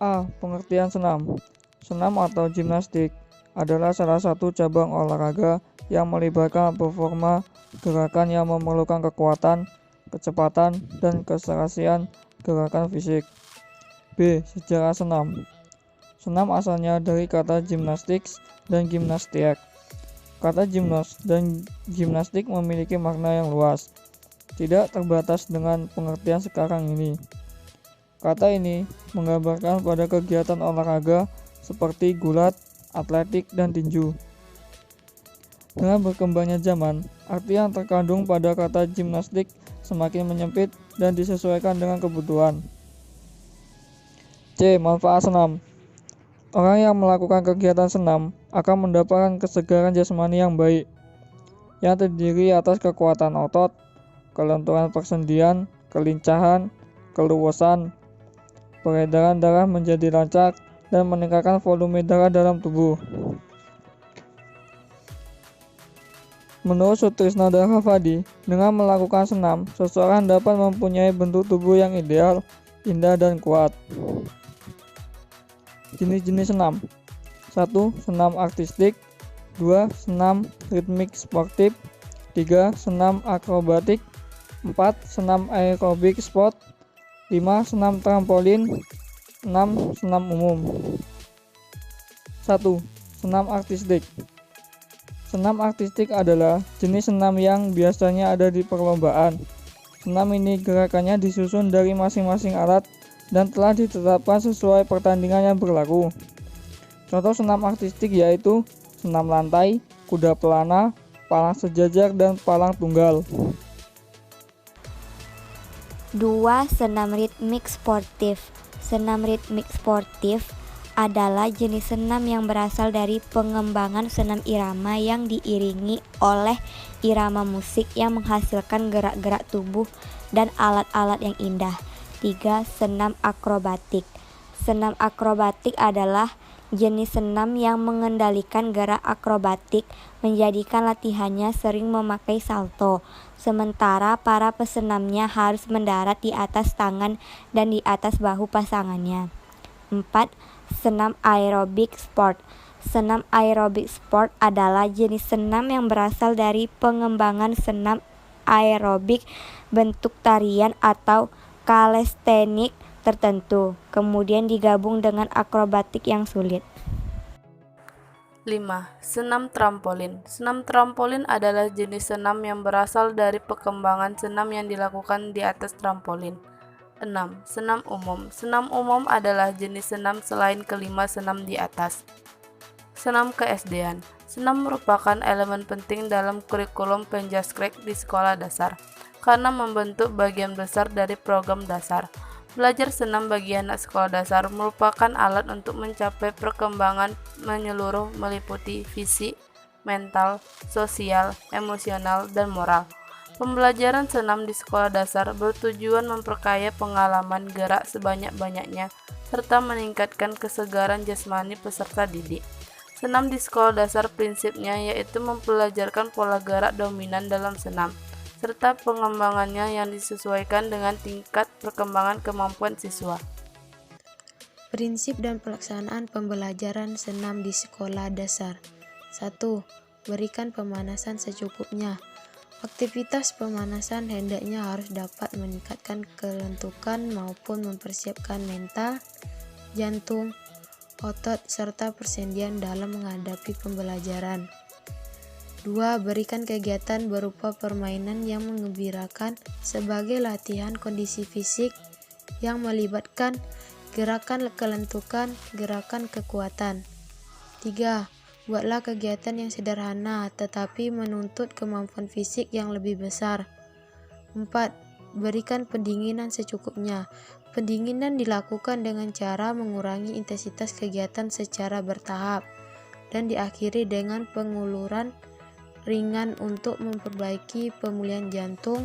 A. Pengertian senam. Senam atau gimnastik adalah salah satu cabang olahraga yang melibatkan performa gerakan yang memerlukan kekuatan, kecepatan, dan keserasian gerakan fisik. B. Sejarah senam. Senam asalnya dari kata gymnastics dan gymnastiak. Kata gymnos dan gimnastik memiliki makna yang luas, tidak terbatas dengan pengertian sekarang ini. Kata ini menggambarkan pada kegiatan olahraga seperti gulat, atletik, dan tinju. Dengan berkembangnya zaman, arti yang terkandung pada kata gimnastik semakin menyempit dan disesuaikan dengan kebutuhan. C. Manfaat senam. Orang yang melakukan kegiatan senam akan mendapatkan kesegaran jasmani yang baik, yang terdiri atas kekuatan otot, kelenturan persendian, kelincahan, keluasan, peredaran darah menjadi lancar, dan meningkatkan volume darah dalam tubuh. Menurut Sutrisno dan Rafadi, dengan melakukan senam, seseorang dapat mempunyai bentuk tubuh yang ideal, indah, dan kuat. Jenis-jenis senam. 1. Senam artistik. 2. Senam ritmik sportif. 3. Senam akrobatik. 4. Senam aerobik sport. 5. Senam trampolin. 6. Senam umum. 1. Senam artistik. Senam artistik adalah jenis senam yang biasanya ada di perlombaan. Senam ini gerakannya disusun dari masing-masing alat dan telah ditetapkan sesuai pertandingan yang berlaku. Contoh senam artistik yaitu senam lantai, kuda pelana, palang sejajar, dan palang tunggal. 2. Senam ritmik sportif. Senam ritmik sportif adalah jenis senam yang berasal dari pengembangan senam irama yang diiringi oleh irama musik yang menghasilkan gerak-gerak tubuh dan alat-alat yang indah. 3. Senam akrobatik. Senam akrobatik adalah jenis senam yang mengendalikan gerak akrobatik, menjadikan latihannya sering memakai salto, sementara para pesenamnya harus mendarat di atas tangan dan di atas bahu pasangannya. 4. Senam aerobik sport. Senam aerobik sport adalah jenis senam yang berasal dari pengembangan senam aerobik, bentuk tarian atau kalestenik tertentu, kemudian digabung dengan akrobatik yang sulit. 5. Senam trampolin. Senam trampolin adalah jenis senam yang berasal dari pengembangan senam yang dilakukan di atas trampolin. 6. Senam umum. Senam umum adalah jenis senam selain kelima senam di atas. Senam ke-SD-an. Senam merupakan elemen penting dalam kurikulum Penjaskrek di sekolah dasar, karena membentuk bagian besar dari program dasar. Belajar senam bagi anak sekolah dasar merupakan alat untuk mencapai perkembangan menyeluruh meliputi fisik, mental, sosial, emosional, dan moral. Pembelajaran senam di sekolah dasar bertujuan memperkaya pengalaman gerak sebanyak-banyaknya serta meningkatkan kesegaran jasmani peserta didik. Senam di sekolah dasar prinsipnya yaitu mempelajarkan pola gerak dominan dalam senam, serta pengembangannya yang disesuaikan dengan tingkat perkembangan kemampuan siswa. Prinsip dan pelaksanaan pembelajaran senam di sekolah dasar. 1. Berikan pemanasan secukupnya. Aktivitas pemanasan hendaknya harus dapat meningkatkan kelentukan maupun mempersiapkan mental, jantung, otot, serta persendian dalam menghadapi pembelajaran. 2. Berikan kegiatan berupa permainan yang menggembirakan sebagai latihan kondisi fisik yang melibatkan gerakan kelentukan, gerakan kekuatan. 3. Buatlah kegiatan yang sederhana tetapi menuntut kemampuan fisik yang lebih besar. 4. Berikan pendinginan secukupnya. Pendinginan dilakukan dengan cara mengurangi intensitas kegiatan secara bertahap dan diakhiri dengan penguluran ringan untuk memperbaiki pemulihan jantung,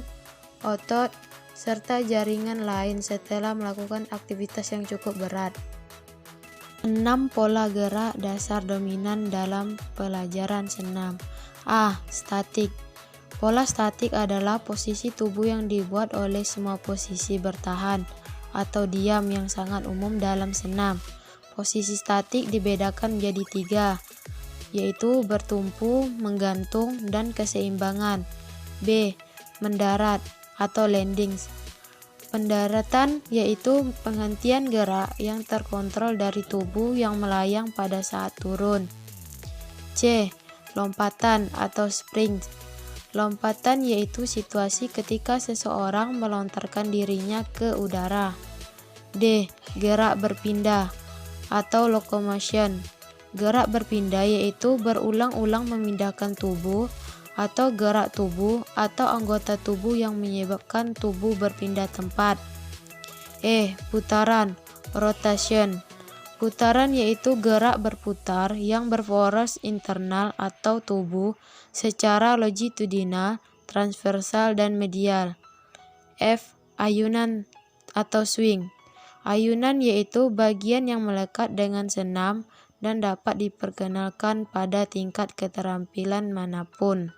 otot, serta jaringan lain setelah melakukan aktivitas yang cukup berat. 6. Pola gerak dasar dominan dalam pelajaran senam. A. Statik. Pola statik adalah posisi tubuh yang dibuat oleh semua posisi bertahan atau diam yang sangat umum dalam senam. Posisi statik dibedakan menjadi 3, yaitu bertumpu, menggantung, dan keseimbangan. B. Mendarat atau landing. Pendaratan yaitu penghentian gerak yang terkontrol dari tubuh yang melayang pada saat turun. C. Lompatan atau spring. Lompatan yaitu situasi ketika seseorang melontarkan dirinya ke udara. D. Gerak berpindah atau locomotion. Gerak berpindah yaitu berulang-ulang memindahkan tubuh atau gerak tubuh atau anggota tubuh yang menyebabkan tubuh berpindah tempat. E. Putaran, rotation. Putaran yaitu gerak berputar yang berporos internal atau tubuh secara longitudinal, transversal, dan medial. F. Ayunan atau swing. Ayunan yaitu bagian yang melekat dengan senam dan dapat diperkenalkan pada tingkat keterampilan manapun.